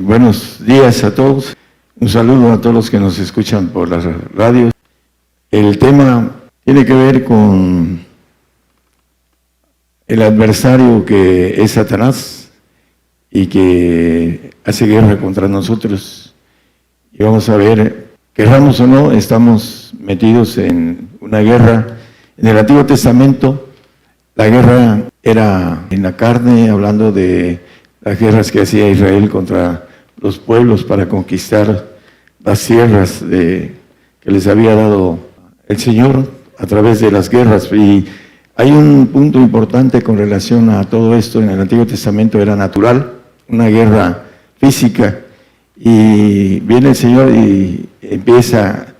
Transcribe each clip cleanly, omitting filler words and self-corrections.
Buenos días a todos. Un saludo a todos los que nos escuchan por las radios. El tema tiene que ver con el adversario que es Satanás y que hace guerra contra nosotros. Y vamos a ver, querramos o no, estamos metidos en una guerra. En el Antiguo Testamento, la guerra era en la carne, hablando de las guerras que hacía Israel contra los pueblos para conquistar las tierras que les había dado el Señor a través de las guerras. Y hay un punto importante con relación a todo esto. En el Antiguo Testamento era natural, una guerra física, y viene el Señor y empieza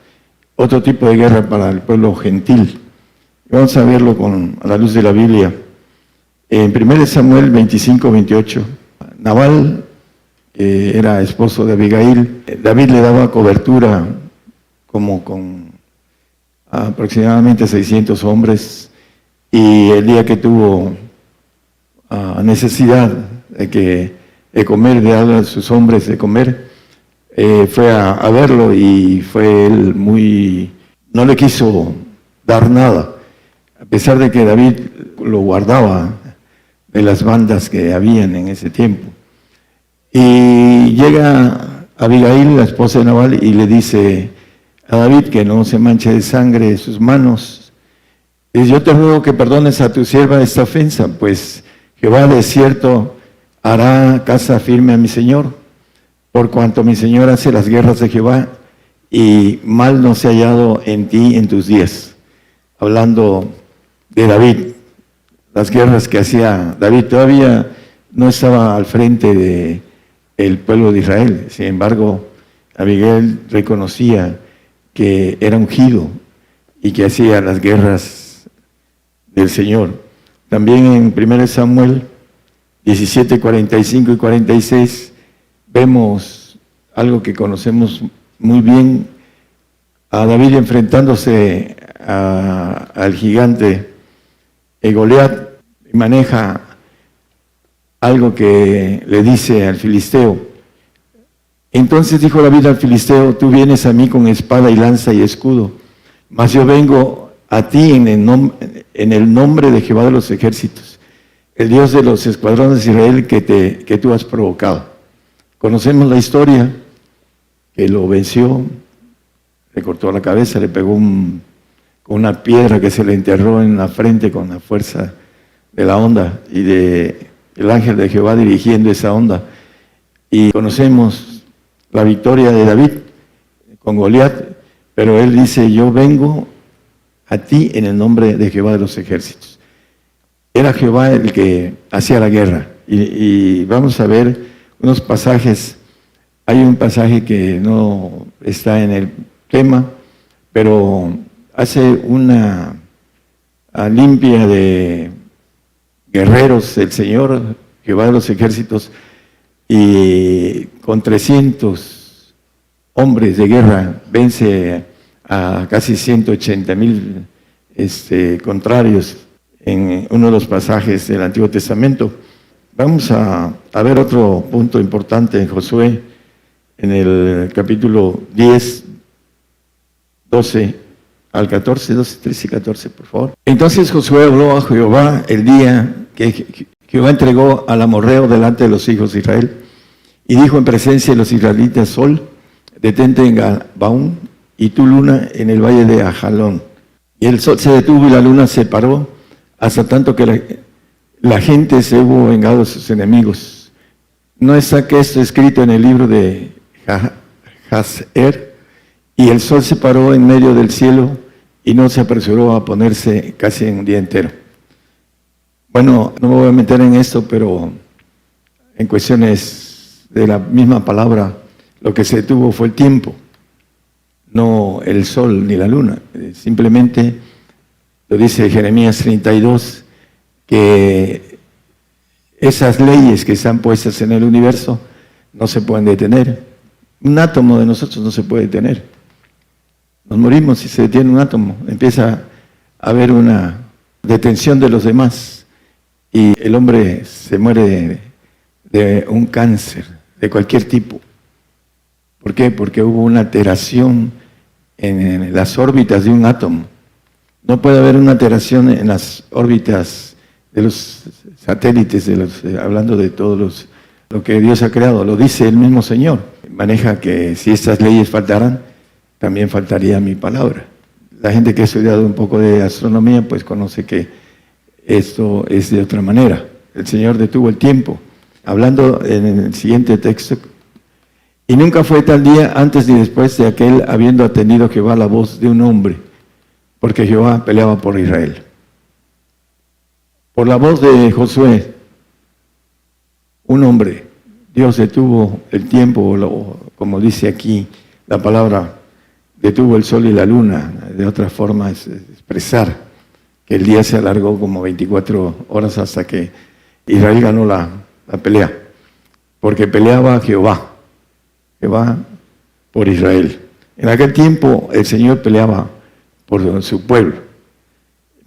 otro tipo de guerra para el pueblo gentil. Vamos a verlo a la luz de la Biblia. En 1 Samuel 25-28, Nabal, que era esposo de Abigail, David le daba cobertura como con aproximadamente 600 hombres, y el día que tuvo necesidad de comer, de darle a sus hombres de comer, fue a verlo, y fue él no le quiso dar nada, a pesar de que David lo guardaba de las bandas que habían en ese tiempo. Y llega Abigail, la esposa de Nabal, y le dice a David que no se manche de sangre sus manos. Dice: yo te ruego que perdones a tu sierva esta ofensa, pues Jehová de cierto hará casa firme a mi señor, por cuanto mi señor hace las guerras de Jehová, y mal no se ha hallado en ti en tus días. Hablando de David, las guerras que hacía David. Todavía no estaba al frente del pueblo de Israel. Sin embargo, Abigail reconocía que era ungido y que hacía las guerras del Señor. También en 1 Samuel 17, 45 y 46 vemos algo que conocemos muy bien, a David enfrentándose al gigante Goliat. Maneja algo que le dice al filisteo. Entonces dijo David al filisteo: tú vienes a mí con espada y lanza y escudo, mas yo vengo a ti en el nombre de Jehová de los ejércitos, el Dios de los escuadrones de Israel que tú has provocado. Conocemos la historia, que lo venció, le cortó la cabeza, le pegó con una piedra que se le enterró en la frente con la fuerza de la onda y el ángel de Jehová dirigiendo esa onda. Y conocemos la victoria de David con Goliat, pero él dice: yo vengo a ti en el nombre de Jehová de los ejércitos. Era Jehová el que hacía la guerra. Y vamos a ver unos pasajes. Hay un pasaje que no está en el tema, pero hace una limpia de guerreros el Señor, Jehová de los ejércitos, y con 300 hombres de guerra vence a casi 180,000 contrarios en uno de los pasajes del Antiguo Testamento. Vamos a ver otro punto importante en Josué, en el capítulo 10, 12 al 14, 12, 13 y 14, por favor. Entonces Josué habló a Jehová el día que Jehová entregó al amorreo delante de los hijos de Israel, y dijo en presencia de los israelitas: sol, detente en Gabaón, y tu luna en el valle de Ajalón. Y el sol se detuvo y la luna se paró, hasta tanto que la gente se hubo vengado de sus enemigos. ¿No está que esto escrito en el libro de Jazer? Y el sol se paró en medio del cielo y no se apresuró a ponerse casi en un día entero. Bueno, no me voy a meter en esto, pero en cuestiones de la misma palabra, lo que se detuvo fue el tiempo, no el sol ni la luna. Simplemente lo dice Jeremías 32, que esas leyes que están puestas en el universo no se pueden detener. Un átomo de nosotros no se puede detener. Nos morimos si se detiene un átomo. Empieza a haber una detención de los demás y el hombre se muere de un cáncer de cualquier tipo. ¿Por qué? Porque hubo una alteración en las órbitas de un átomo. No puede haber una alteración en las órbitas de los satélites, hablando de todos lo que Dios ha creado. Lo dice el mismo Señor. Maneja que si estas leyes faltaran, también faltaría mi palabra. La gente que ha estudiado un poco de astronomía, pues conoce que esto es de otra manera. El Señor detuvo el tiempo. Hablando en el siguiente texto, y nunca fue tal día antes ni después de aquel, habiendo atendido Jehová la voz de un hombre, porque Jehová peleaba por Israel. Por la voz de Josué, un hombre, Dios detuvo el tiempo, como dice aquí la palabra, detuvo el sol y la luna. De otra forma es expresar que el día se alargó como 24 horas hasta que Israel ganó la pelea, porque peleaba Jehová por Israel. En aquel tiempo el Señor peleaba por su pueblo.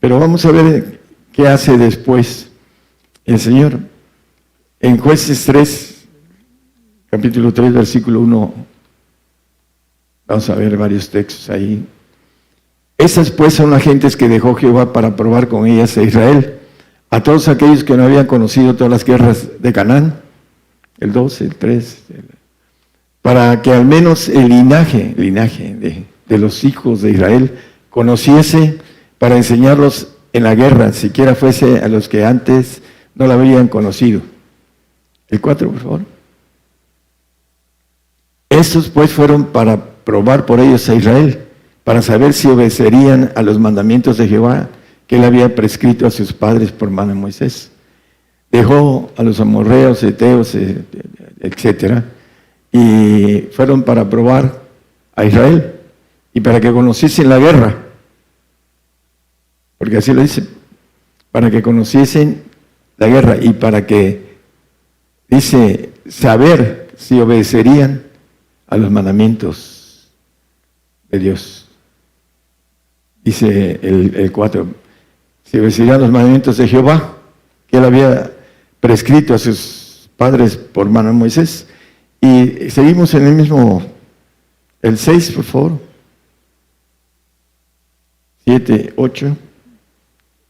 Pero vamos a ver qué hace después el Señor. En Jueces 3, capítulo 3, versículo 1, vamos a ver varios textos ahí. Esas pues son las gentes que dejó Jehová para probar con ellas a Israel, a todos aquellos que no habían conocido todas las guerras de Canaán, el 2, el 3, para que al menos el linaje de los hijos de Israel conociese, para enseñarlos en la guerra, siquiera fuese a los que antes no la habían conocido. El 4, por favor. Estos pues fueron para probar por ellos a Israel, para saber si obedecerían a los mandamientos de Jehová que él había prescrito a sus padres por mano de Moisés. Dejó a los amorreos, heteos, etcétera, y fueron para probar a Israel y para que conociesen la guerra, porque así lo dice, para que conociesen la guerra y para que, dice, saber si obedecerían a los mandamientos de Dios. Dice el 4, si obedecerían los mandamientos de Jehová que él había prescrito a sus padres por mano de Moisés. Y seguimos en el mismo, el 6, por favor. 7, 8.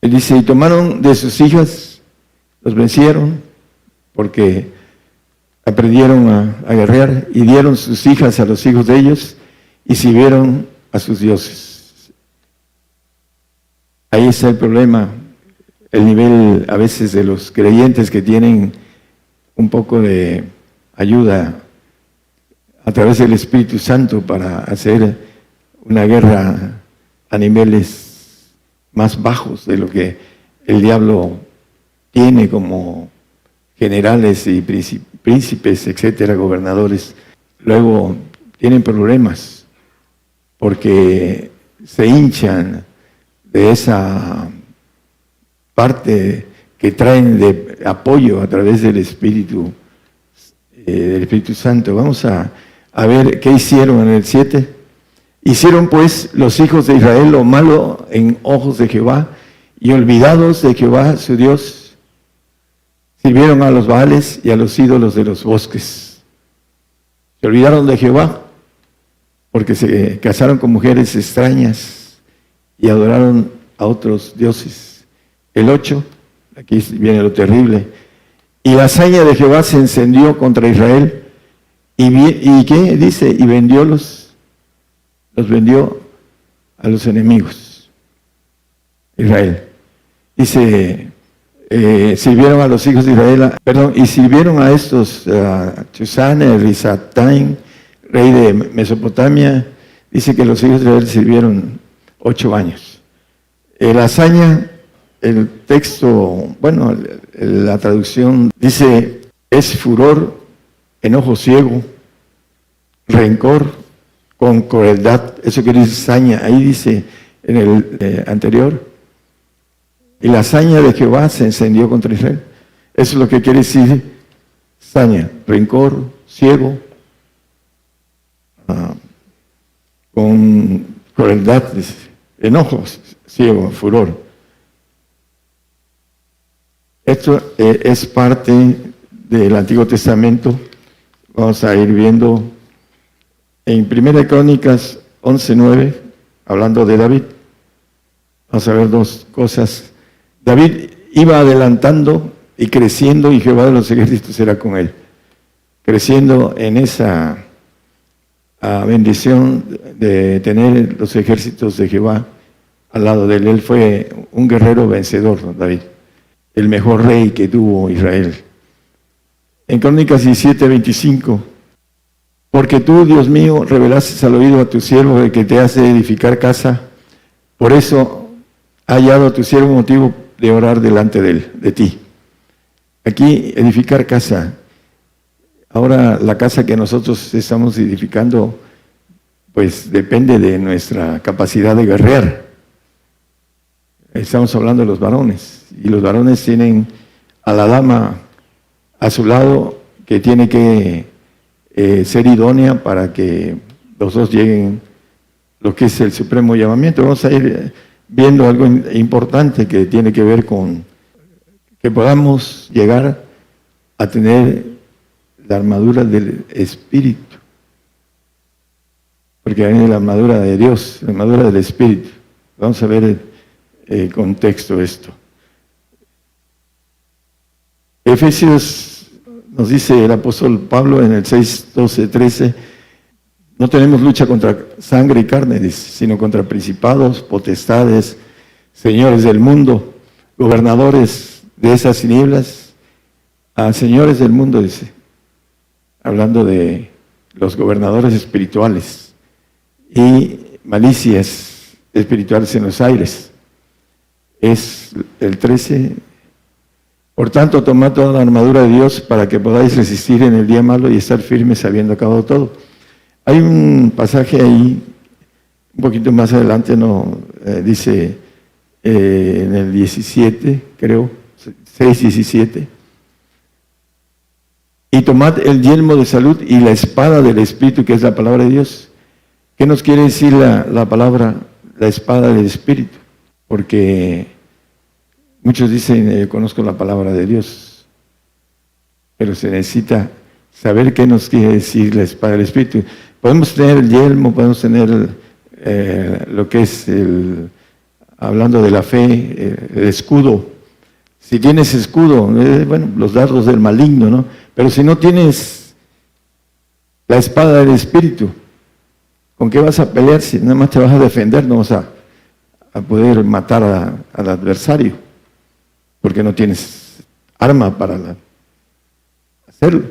Él dice, y tomaron de sus hijas, los vencieron, porque aprendieron a guerrear, y dieron sus hijas a los hijos de ellos, y sirvieron a sus dioses. Ahí está el problema, el nivel a veces de los creyentes que tienen un poco de ayuda a través del Espíritu Santo para hacer una guerra a niveles más bajos de lo que el diablo tiene como generales y príncipes, etcétera, gobernadores. Luego tienen problemas porque se hinchan de esa parte que traen de apoyo a través del Espíritu Santo. Vamos a ver qué hicieron en el 7. Hicieron pues los hijos de Israel lo malo en ojos de Jehová, y olvidados de Jehová su Dios, sirvieron a los Baales y a los ídolos de los bosques. Se olvidaron de Jehová porque se casaron con mujeres extrañas y adoraron a otros dioses. El 8, aquí viene lo terrible. Y la hazaña de Jehová se encendió contra Israel. ¿Y qué dice? Y los vendió a los enemigos. Israel. Dice, sirvieron a los hijos de Israel, y sirvieron a estos, Chusán, Risataim, rey de Mesopotamia. Dice que los hijos de Israel sirvieron 8 años. La hazaña, el texto, bueno, la traducción dice, es furor, enojo ciego, rencor, con crueldad. Eso quiere decir saña. Ahí dice en el anterior, y la hazaña de Jehová se encendió contra Israel. Eso es lo que quiere decir saña, rencor, ciego, con crueldad, enojo, ciego, furor. Esto es parte del Antiguo Testamento. Vamos a ir viendo en 1 Crónicas 11:9, hablando de David. Vamos a ver dos cosas. David iba adelantando y creciendo, y Jehová de los ejércitos era con él. Creciendo en esa bendición de tener los ejércitos de Jehová al lado de él. Él fue un guerrero vencedor, David, el mejor rey que tuvo Israel. En Crónicas 17:25, porque tú, Dios mío, revelaste al oído a tu siervo de que te hace edificar casa, por eso ha hallado a tu siervo motivo de orar delante de él, de ti. Aquí, edificar casa. Ahora, la casa que nosotros estamos edificando, pues depende de nuestra capacidad de guerrear. Estamos hablando de los varones, y los varones tienen a la dama a su lado, que tiene que ser idónea para que los dos lleguen lo que es el supremo llamamiento. Vamos a ir viendo algo importante que tiene que ver con que podamos llegar a tener la armadura del Espíritu, porque viene la armadura de Dios, la armadura del Espíritu. Vamos a ver el contexto de esto. Efesios nos dice el apóstol Pablo en el 6:12-13, no tenemos lucha contra sangre y carne, dice, sino contra principados, potestades, señores del mundo, gobernadores de esas tinieblas, a señores del mundo, dice, hablando de los gobernadores espirituales y malicias espirituales en los aires. Es el 13. Por tanto, tomad toda la armadura de Dios para que podáis resistir en el día malo y estar firmes habiendo acabado todo. Hay un pasaje ahí, un poquito más adelante, dice en el 17, creo, 6:17. Y tomad el yelmo de salud y la espada del Espíritu, que es la palabra de Dios. ¿Qué nos quiere decir la palabra, la espada del Espíritu? Porque muchos dicen, conozco la palabra de Dios, pero se necesita saber qué nos quiere decir la espada del Espíritu. Podemos tener el yelmo, podemos tener lo que es, hablando de la fe, el escudo. Si tienes escudo, bueno, los dardos del maligno, ¿no? Pero si no tienes la espada del Espíritu, ¿con qué vas a pelear? Si nada más te vas a defender, no vas a poder matar al adversario, porque no tienes arma para hacerlo.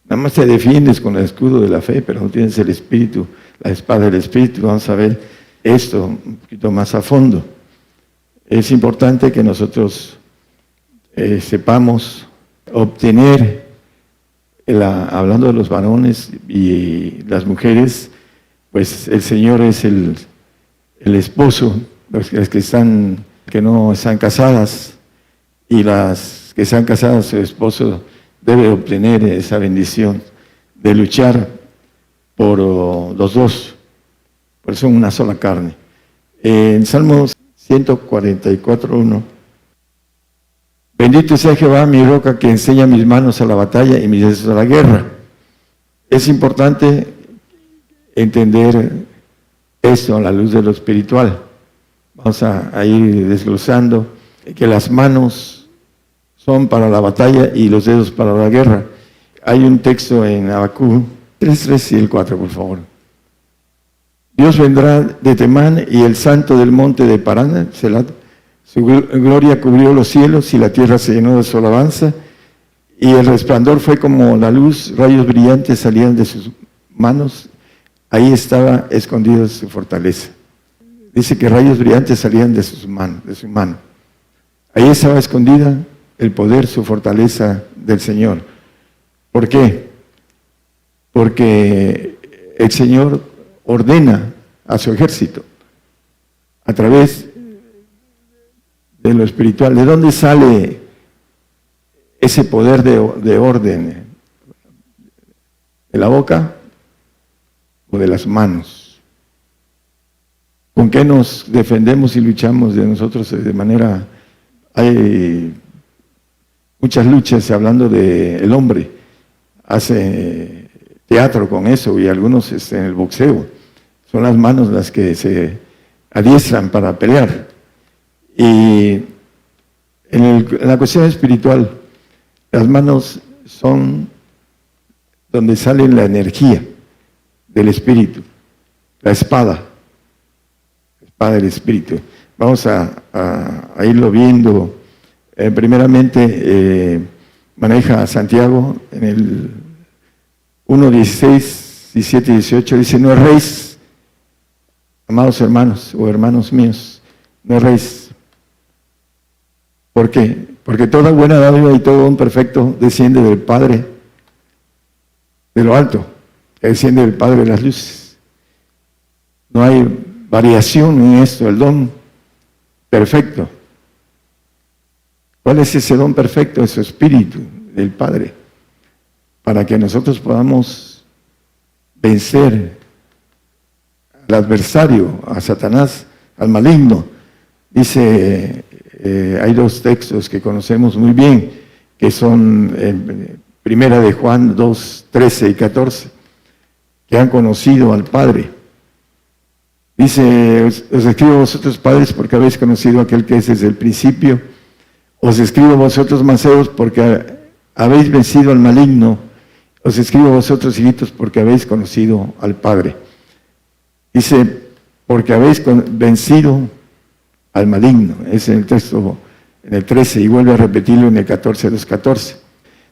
Nada más te defiendes con el escudo de la fe, pero no tienes el Espíritu, la espada del Espíritu. Vamos a ver esto un poquito más a fondo. Es importante que nosotros sepamos obtener, hablando de los varones y las mujeres, pues el Señor es el esposo, los que no están casadas, y las que están casadas, su esposo debe obtener esa bendición de luchar por los dos, por eso una sola carne. En Salmos 144:1, bendito sea Jehová, mi roca, que enseña mis manos a la batalla y mis dedos a la guerra. Es importante entender esto a la luz de lo espiritual. Vamos a ir desglosando que las manos son para la batalla y los dedos para la guerra. Hay un texto en Habacuc 3:3 y el 4, por favor. Dios vendrá de Temán y el santo del monte de Parán, Selah. Su gloria cubrió los cielos y la tierra se llenó de su alabanza, y el resplandor fue como la luz, rayos brillantes salían de sus manos, ahí estaba escondida su fortaleza. Dice que rayos brillantes salían de su mano. Ahí estaba escondida el poder, su fortaleza del Señor. ¿Por qué? Porque el Señor ordena a su ejército a través de lo espiritual. ¿De dónde sale ese poder de orden? ¿De la boca o de las manos? ¿Con qué nos defendemos y luchamos de nosotros de manera? Hay muchas luchas hablando del hombre. hace teatro con eso y algunos en el boxeo. Son las manos las que se adiestran para pelear. Y en la cuestión espiritual, las manos son donde sale la energía del espíritu, la espada del espíritu. Vamos a irlo viendo. Primeramente, maneja Santiago en el 1:16, 17 y 18, dice: no erréis, amados hermanos o hermanos míos, no erréis. ¿Por qué? Porque toda buena dádiva y todo don perfecto desciende del Padre de lo alto, que desciende del Padre de las luces. No hay variación en esto, el don perfecto. ¿Cuál es ese don perfecto? Es su Espíritu del Padre, para que nosotros podamos vencer al adversario, a Satanás, al maligno. Dice, hay dos textos que conocemos muy bien, que son Primera de Juan 2, 13 y 14, que han conocido al Padre. Dice, os escribo a vosotros, padres, porque habéis conocido a aquel que es desde el principio. Os escribo a vosotros, mancebos, porque habéis vencido al maligno. Os escribo a vosotros, hijitos, porque habéis conocido al Padre. Dice, porque habéis vencido al maligno. Es en el texto, en el 13, y vuelve a repetirlo en el 14, 2:14.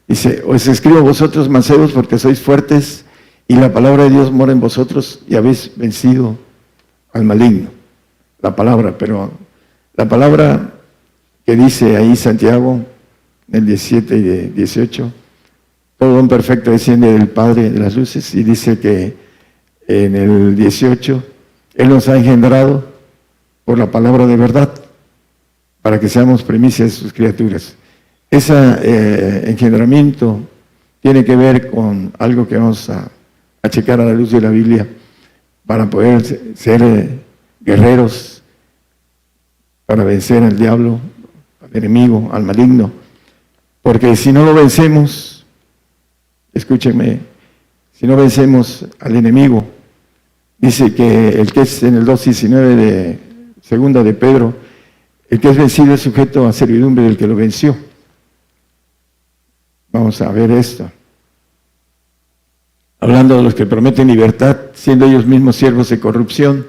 Dice, os escribo a vosotros, mancebos, porque sois fuertes, y la palabra de Dios mora en vosotros, y habéis vencido al maligno. La palabra, pero la palabra que dice ahí Santiago, en el 17 y 18, todo don perfecto desciende del Padre de las luces, y dice que en el 18, Él nos ha engendrado por la palabra de verdad, para que seamos primicias de sus criaturas. Ese engendramiento tiene que ver con algo que vamos a checar a la luz de la Biblia, para poder ser guerreros, para vencer al diablo, al enemigo, al maligno. Porque si no lo vencemos, escúchenme, si no vencemos al enemigo, dice que el que es en el 2:19 de segunda de Pedro, el que es vencido es sujeto a servidumbre del que lo venció. Vamos a ver esto. Hablando de los que prometen libertad, siendo ellos mismos siervos de corrupción,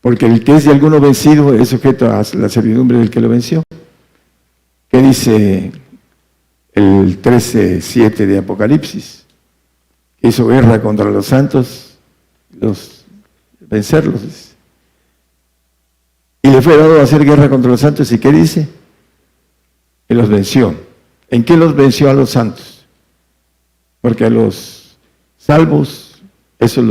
porque el que es de alguno vencido es sujeto a la servidumbre del que lo venció. ¿Qué dice el 13:7 de Apocalipsis? Hizo guerra contra los santos, vencerlos. Y le fue dado a hacer guerra contra los santos, ¿y qué dice? Que los venció. ¿En qué los venció a los santos? Porque a los salvos, eso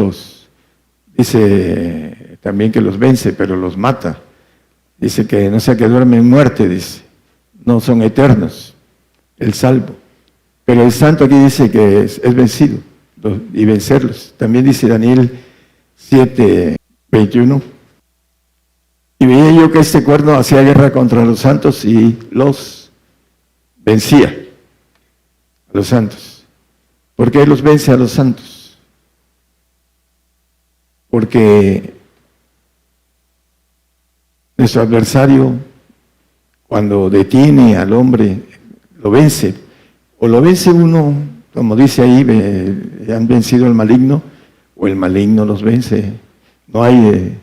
dice también que los vence, pero los mata. Dice que no sea que duermen en muerte, dice. No son eternos, el salvo. Pero el santo aquí dice que es vencido y vencerlos. También dice Daniel 7:21. Y veía yo que este cuerno hacía guerra contra los santos y los vencía a los santos. ¿Por qué los vence a los santos? Porque nuestro adversario, cuando detiene al hombre, lo vence. O lo vence uno, como dice ahí, han vencido al maligno, o el maligno los vence. No hay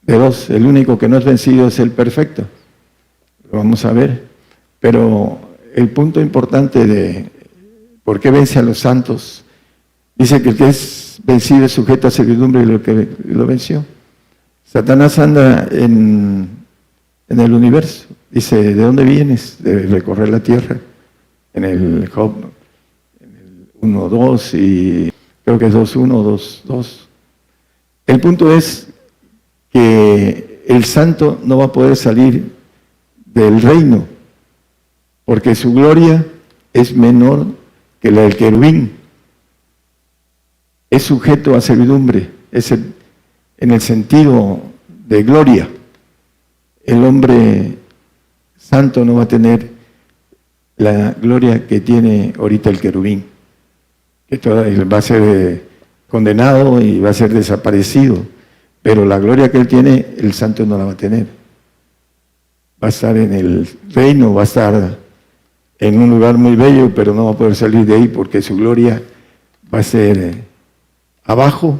de dos. El único que no es vencido es el perfecto. Lo vamos a ver. Pero el punto importante de ¿por qué vence a los santos? Dice que el que es vencido es sujeto a servidumbre de lo que lo venció. Satanás anda en el universo. Dice, ¿de dónde vienes? De recorrer la tierra. En el Job, en el 1:2 y creo que es 2:1, 2:2. El punto es que el santo no va a poder salir del reino, porque su gloria es menor que la del querubín. Es sujeto a servidumbre, en el sentido de gloria. El hombre santo no va a tener la gloria que tiene ahorita el querubín. que va a ser condenado y va a ser desaparecido, pero la gloria que él tiene, el santo no la va a tener. Va a estar en el reino, va a estar en un lugar muy bello, pero no va a poder salir de ahí porque su gloria va a ser abajo,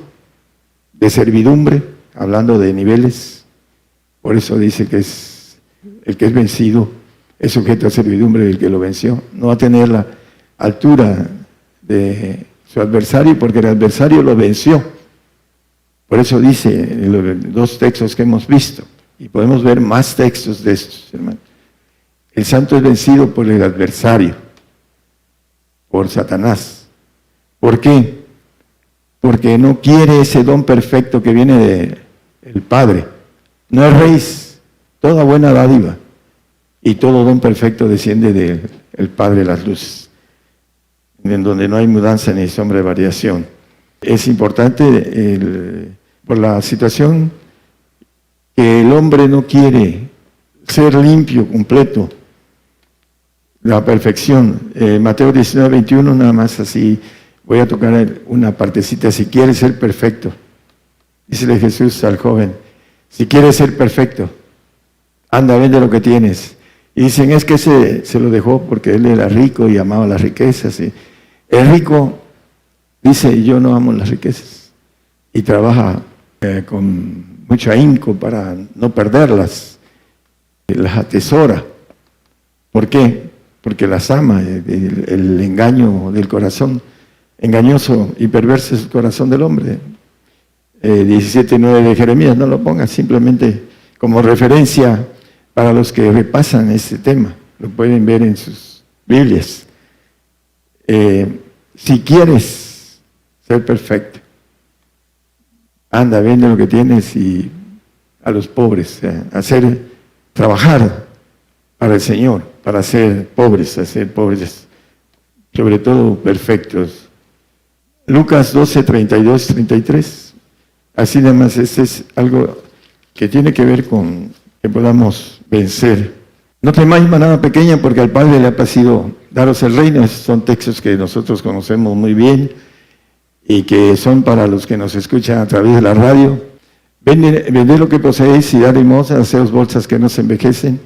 de servidumbre, hablando de niveles. Por eso dice que es el que es vencido, es sujeto a servidumbre del que lo venció. No va a tener la altura de su adversario, porque el adversario lo venció. Por eso dice en los dos textos que hemos visto, y podemos ver más textos de estos, hermanos. El santo es vencido por el adversario, por Satanás. ¿Por qué? Porque no quiere ese don perfecto que viene del Padre. No es raíz, toda buena dádiva y todo don perfecto desciende del Padre de las luces, en donde no hay mudanza ni sombra de variación. Es importante por la situación que el hombre no quiere ser limpio, completo, la perfección. Mateo 19, 21, nada más así, voy a tocar una partecita. Si quieres ser perfecto, dícele Jesús al joven, si quieres ser perfecto, anda, vende lo que tienes. Y dicen, es que se lo dejó porque él era rico y amaba las riquezas. Y el rico dice, yo no amo las riquezas. Y trabaja con mucho ahínco para no perderlas. Las atesora. ¿Por qué? Porque las ama. El engaño del corazón, engañoso y perverso es el corazón del hombre. 17:9 de Jeremías, no lo pongas, simplemente como referencia para los que repasan este tema. Lo pueden ver en sus Biblias. Si quieres ser perfecto, anda, vende lo que tienes y a los pobres, trabajar para el Señor, para ser pobres, sobre todo perfectos. Lucas 12, 32, 33. Así nada más, este es algo que tiene que ver con que podamos vencer. No temáis manada pequeña, porque al Padre le ha placido daros el reino. Estos son textos que nosotros conocemos muy bien y que son para los que nos escuchan a través de la radio. Vended lo que poseéis y dad limosna, haceos bolsas que no se envejecen,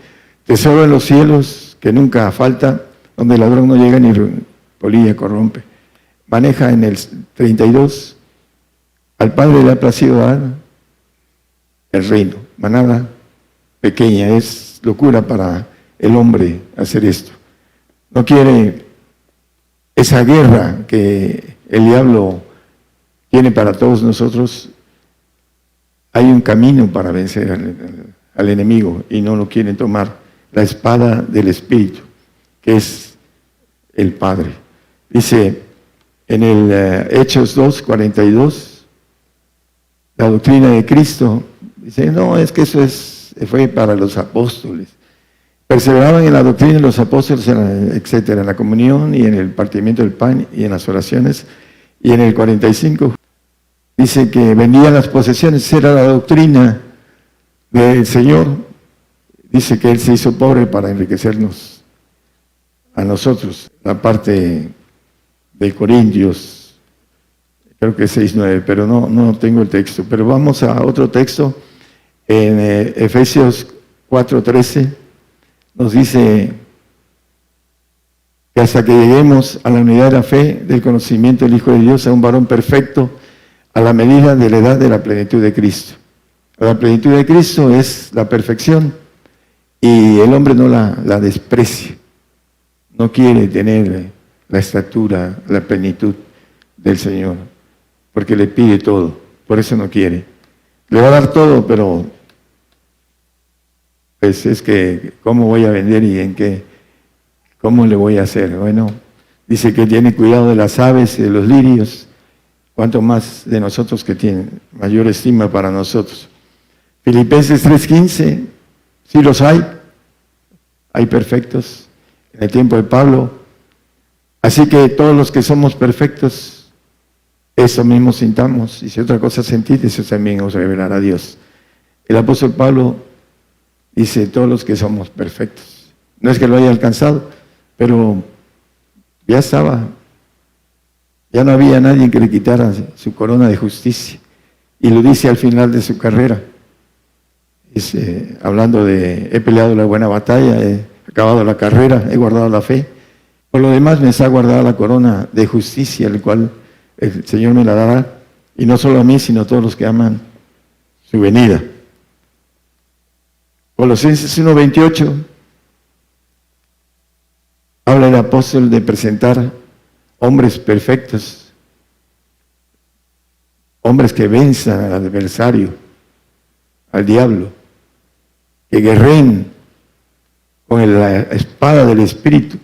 tesoro en los cielos que nunca falta, donde el ladrón no llega ni polilla corrompe. Maneja en el 32, al Padre le ha placido dar el reino. Manada pequeña, es locura para el hombre hacer esto. No quiere esa guerra que el diablo tiene para todos nosotros. Hay un camino para vencer al enemigo y no lo quieren tomar. La espada del Espíritu, que es el Padre. Dice en el Hechos 2:42, la doctrina de Cristo, dice, no, es que eso fue para los apóstoles. Perseveraban en la doctrina de los apóstoles, etcétera, en la comunión y en el partimiento del pan y en las oraciones. Y en el 45 dice que vendían las posesiones, era la doctrina del Señor. Dice que Él se hizo pobre para enriquecernos a nosotros. La parte de Corintios, creo que es 6:9, pero no tengo el texto. Pero vamos a otro texto, en Efesios 4:13, nos dice que hasta que lleguemos a la unidad de la fe, del conocimiento del Hijo de Dios, a un varón perfecto, a la medida de la edad de la plenitud de Cristo. La plenitud de Cristo es la perfección y el hombre no la desprecia. No quiere tener la estatura, la plenitud del Señor, porque le pide todo, por eso no quiere. Le va a dar todo, pero pues es que, ¿cómo voy a vender y en qué? ¿Cómo le voy a hacer? Bueno, dice que tiene cuidado de las aves y de los lirios, cuanto más de nosotros que tienen mayor estima para nosotros. Filipenses 3:15, sí los hay perfectos en el tiempo de Pablo. Así que todos los que somos perfectos, eso mismo sintamos, y si otra cosa sentís, eso también os revelará a Dios. El apóstol Pablo dice, todos los que somos perfectos. No es que lo haya alcanzado, pero ya estaba Ya no había nadie que le quitara su corona de justicia. Y lo dice al final de su carrera. Dice, hablando de, he peleado la buena batalla, he acabado la carrera, he guardado la fe. Por lo demás me está guardada la corona de justicia, el cual el Señor me la dará. Y no solo a mí, sino a todos los que aman su venida. Colosenses 1:28 habla el apóstol de presentar hombres perfectos, hombres que venzan al adversario, al diablo, que guerreen con la espada del Espíritu.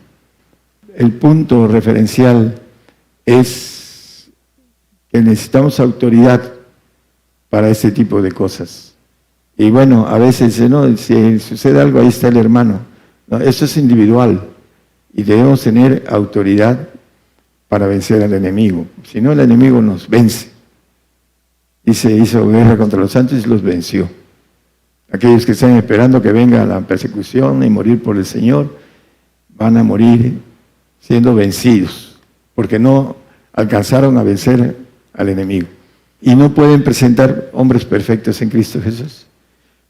El punto referencial es que necesitamos autoridad para este tipo de cosas. Y bueno, a veces dice, no, si sucede algo, ahí está el hermano. No, eso es individual y debemos tener autoridad para vencer al enemigo. Si no, el enemigo nos vence. Dice, hizo guerra contra los santos y los venció. Aquellos que están esperando que venga la persecución y morir por el Señor, van a morir siendo vencidos, porque no alcanzaron a vencer al enemigo. Y no pueden presentar hombres perfectos en Cristo Jesús.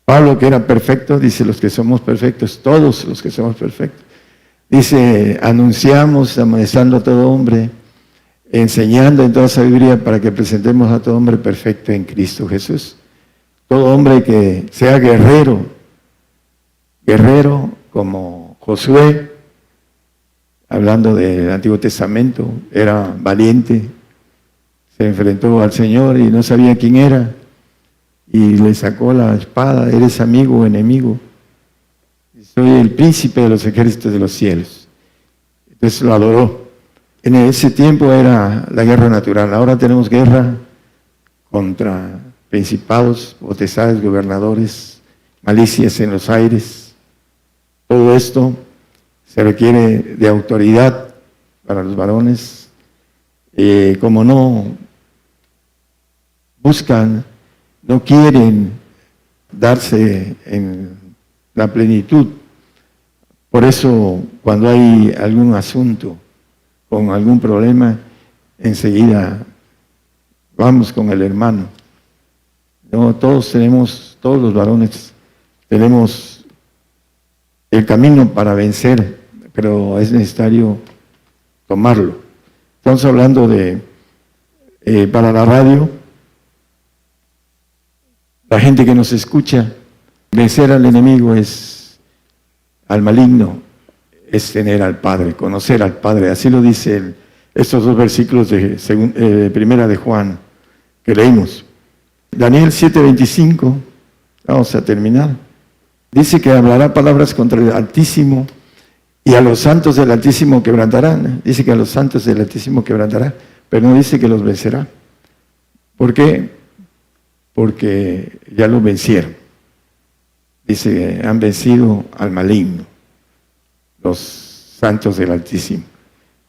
Pablo, que era perfecto, dice, los que somos perfectos, todos los que somos perfectos. Dice, anunciamos, amonestando a todo hombre, enseñando en toda sabiduría para que presentemos a todo hombre perfecto en Cristo Jesús. Todo hombre que sea guerrero como Josué, hablando del Antiguo Testamento, era valiente, se enfrentó al Señor y no sabía quién era, y le sacó la espada, ¿eres amigo o enemigo? Soy el príncipe de los ejércitos de los cielos. Entonces lo adoró. En ese tiempo era la guerra natural, ahora tenemos guerra contra principados, potestades, gobernadores, malicias en los aires. Todo esto se requiere de autoridad para los varones. Como no buscan, no quieren darse en la plenitud. Por eso, cuando hay algún asunto, con algún problema, enseguida vamos con el hermano. No, todos los varones tenemos el camino para vencer, pero es necesario tomarlo. Estamos hablando de, para la radio, la gente que nos escucha, vencer al enemigo al maligno, es tener al Padre, conocer al Padre. Así lo dice estos dos versículos de Primera de Juan que leímos. Daniel 7:25, vamos a terminar. Dice que hablará palabras contra el Altísimo y a los santos del Altísimo quebrantarán. Dice que a los santos del Altísimo quebrantará, pero no dice que los vencerá. ¿Por qué? Porque ya los vencieron. Dice que han vencido al maligno, los santos del Altísimo.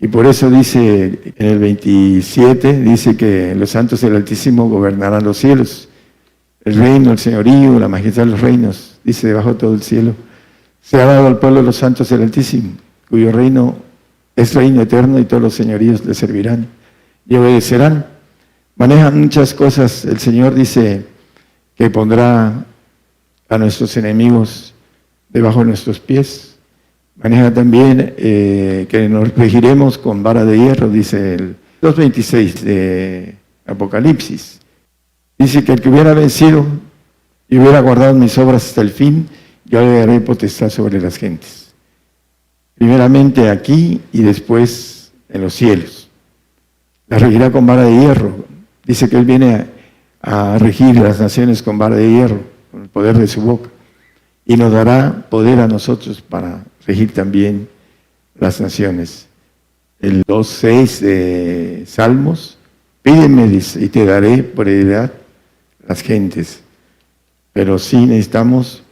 Y por eso dice en el 27, dice que los santos del Altísimo gobernarán los cielos. El reino, el señorío, la majestad de los reinos, dice debajo de todo el cielo, se ha dado al pueblo de los santos del Altísimo, cuyo reino es reino eterno y todos los señoríos le servirán y obedecerán. Manejan muchas cosas. El Señor dice que pondrá a nuestros enemigos debajo de nuestros pies. Maneja también que nos regiremos con vara de hierro, dice el 2:26 de Apocalipsis. Dice que el que hubiera vencido y hubiera guardado mis obras hasta el fin, yo le daré potestad sobre las gentes. Primeramente aquí y después en los cielos. La regirá con vara de hierro. Dice que Él viene a regir las naciones con vara de hierro, con el poder de su boca. Y nos dará poder a nosotros para regir también las naciones. El 2:6 de Salmos, pídeme, dice, y te daré por heredad las gentes. Pero sí necesitamos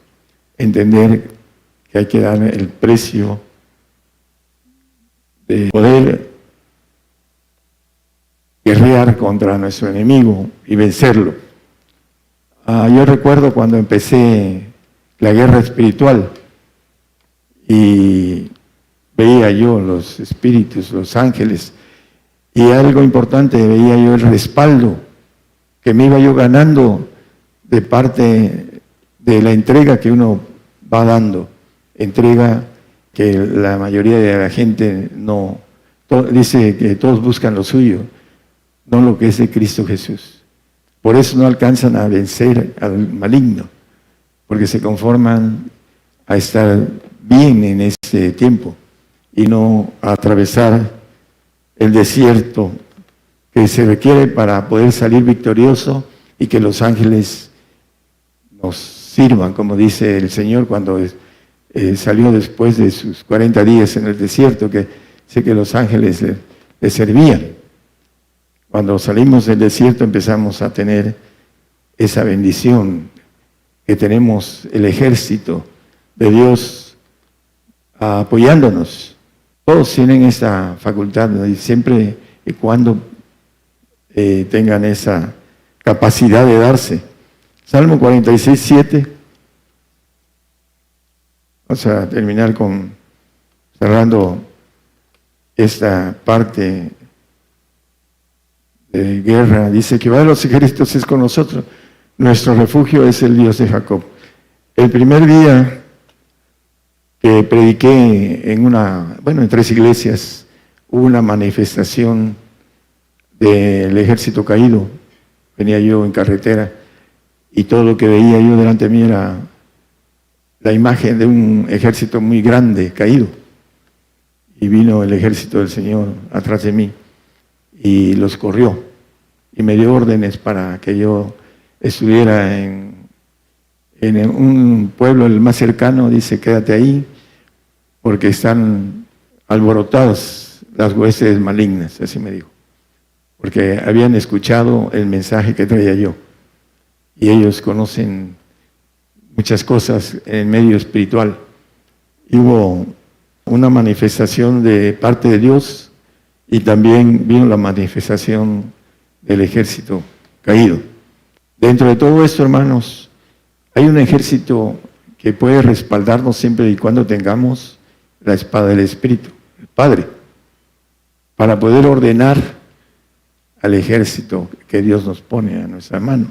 entender que hay que dar el precio de poder guerrear contra nuestro enemigo y vencerlo. Yo recuerdo cuando empecé la guerra espiritual y veía yo los espíritus, los ángeles, Y algo importante, veía yo el respaldo que me iba yo ganando de parte de la entrega que uno va dando. Entrega que la mayoría de la gente no, dice que todos buscan lo suyo, no lo que es de Cristo Jesús. Por eso no alcanzan a vencer al maligno, porque se conforman a estar bien en este tiempo y no a atravesar el desierto que se requiere para poder salir victorioso y que los ángeles nos sirvan, como dice el Señor cuando salió después de sus 40 días en el desierto, que sé que los ángeles le servían. Cuando salimos del desierto empezamos a tener esa bendición, que tenemos el ejército de Dios apoyándonos. Todos tienen esa facultad, ¿no? Y siempre y cuando tengan esa capacidad de darse. Salmo 46, 7. Vamos a terminar cerrando esta parte de guerra. Dice: Jehová de los ejércitos es con nosotros, nuestro refugio es el Dios de Jacob. El primer día que prediqué en 3 iglesias, hubo una manifestación del ejército caído. Venía yo en carretera y todo lo que veía yo delante de mí era la imagen de un ejército muy grande, caído. Y vino el ejército del Señor atrás de mí y los corrió. Y me dio órdenes para que yo estuviera en un pueblo, el más cercano. Dice: quédate ahí, porque están alborotadas las huestes malignas, así me dijo. Porque habían escuchado el mensaje que traía yo. Y ellos conocen muchas cosas en el medio espiritual. Y hubo una manifestación de parte de Dios y también vino la manifestación del ejército caído. Dentro de todo esto, hermanos, hay un ejército que puede respaldarnos siempre y cuando tengamos la espada del Espíritu, el Padre, para poder ordenar al ejército que Dios nos pone a nuestra mano.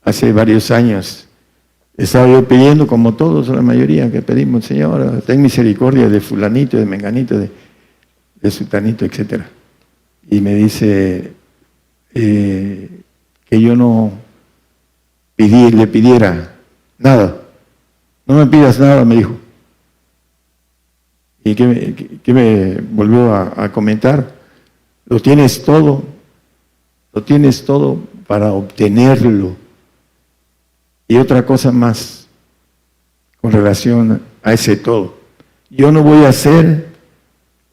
Hace varios años estaba yo pidiendo, como todos, la mayoría que pedimos: Señor, ten misericordia de fulanito, de menganito, de sutanito, etc. Y me dice que yo no le pidiera nada. No me pidas nada, me dijo. ¿Y qué me volvió a comentar? Lo tienes todo para obtenerlo. Y otra cosa más con relación a ese todo: yo no voy a hacer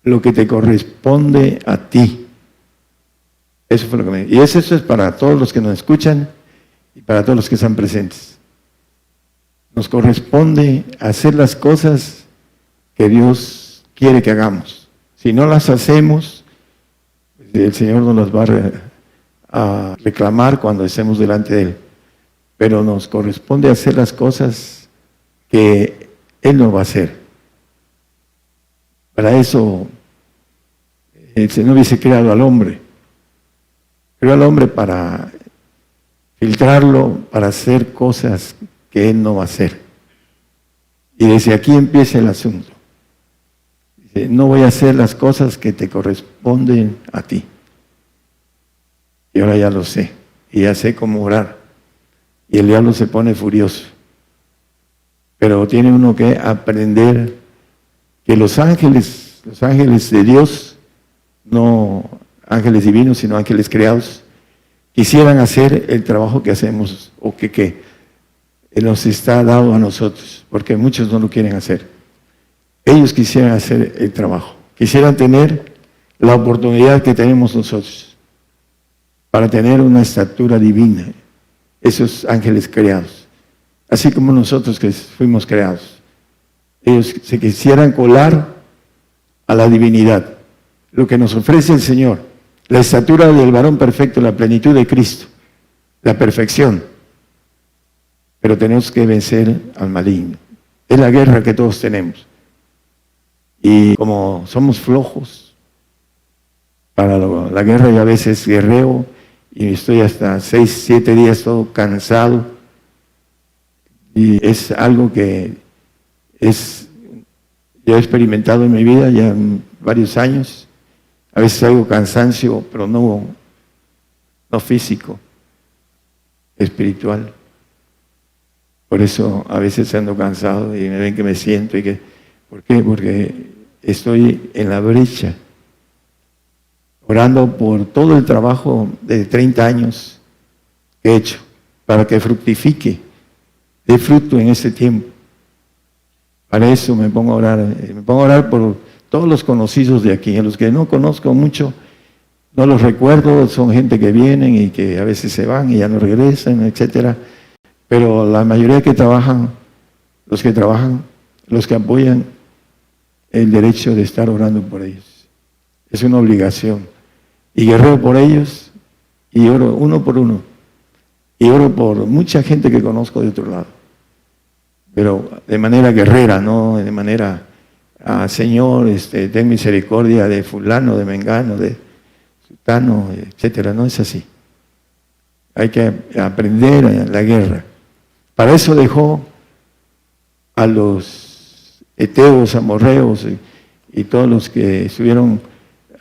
lo que te corresponde a ti. Eso fue lo que me dijo. Y eso es para todos los que nos escuchan y para todos los que están presentes. Nos corresponde hacer las cosas que Dios quiere que hagamos. Si no las hacemos, el Señor nos las va a reclamar cuando estemos delante de Él. Pero nos corresponde hacer las cosas que Él no va a hacer. Para eso el Señor hubiese creado al hombre. Creó al hombre para filtrarlo, para hacer cosas que Él no va a hacer. Y desde aquí empieza el asunto. Dice: no voy a hacer las cosas que te corresponden a ti. Y ahora ya lo sé. Y ya sé cómo orar. Y el diablo se pone furioso. Pero tiene uno que aprender que los ángeles de Dios, no ángeles divinos, sino ángeles creados, quisieran hacer el trabajo que hacemos o que nos está dado a nosotros, porque muchos no lo quieren hacer. Ellos quisieran hacer el trabajo, quisieran tener la oportunidad que tenemos nosotros para tener una estatura divina, esos ángeles creados, así como nosotros que fuimos creados. Ellos se quisieran colar a la divinidad, lo que nos ofrece el Señor, la estatura del varón perfecto, la plenitud de Cristo, la perfección. Pero tenemos que vencer al maligno. Es la guerra que todos tenemos. Y como somos flojos, para la guerra, y a veces guerreo y estoy hasta 6, 7 días todo cansado, y es algo que yo he experimentado en mi vida ya en varios años. A veces hago cansancio, pero no físico, espiritual. Por eso a veces ando cansado y me ven que me siento. ¿Por qué? Porque estoy en la brecha, orando por todo el trabajo de 30 años que he hecho, para que fructifique, dé fruto en ese tiempo. Para eso me pongo a orar por todos los conocidos de aquí. A los que no conozco mucho, no los recuerdo, son gente que vienen y que a veces se van y ya no regresan, etcétera. Pero la mayoría que trabajan, los que apoyan el derecho de estar orando por ellos. Es una obligación. Y guerrero por ellos, y oro uno por uno. Y oro por mucha gente que conozco de otro lado. Pero de manera guerrera, no de manera, Señor, ten misericordia de fulano, de mengano, de sutano, etcétera. No es así. Hay que aprender la guerra. Para eso dejó a los heteos, amorreos y todos los que estuvieron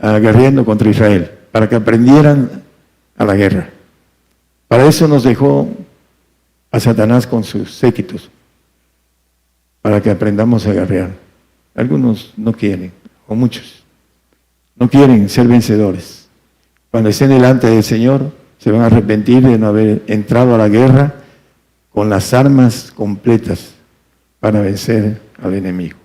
guerreando contra Israel, para que aprendieran a la guerra. Para eso nos dejó a Satanás con sus séquitos, para que aprendamos a guerrear. Algunos no quieren, o muchos, no quieren ser vencedores. Cuando estén delante del Señor, se van a arrepentir de no haber entrado a la guerra con las armas completas para vencer al enemigo.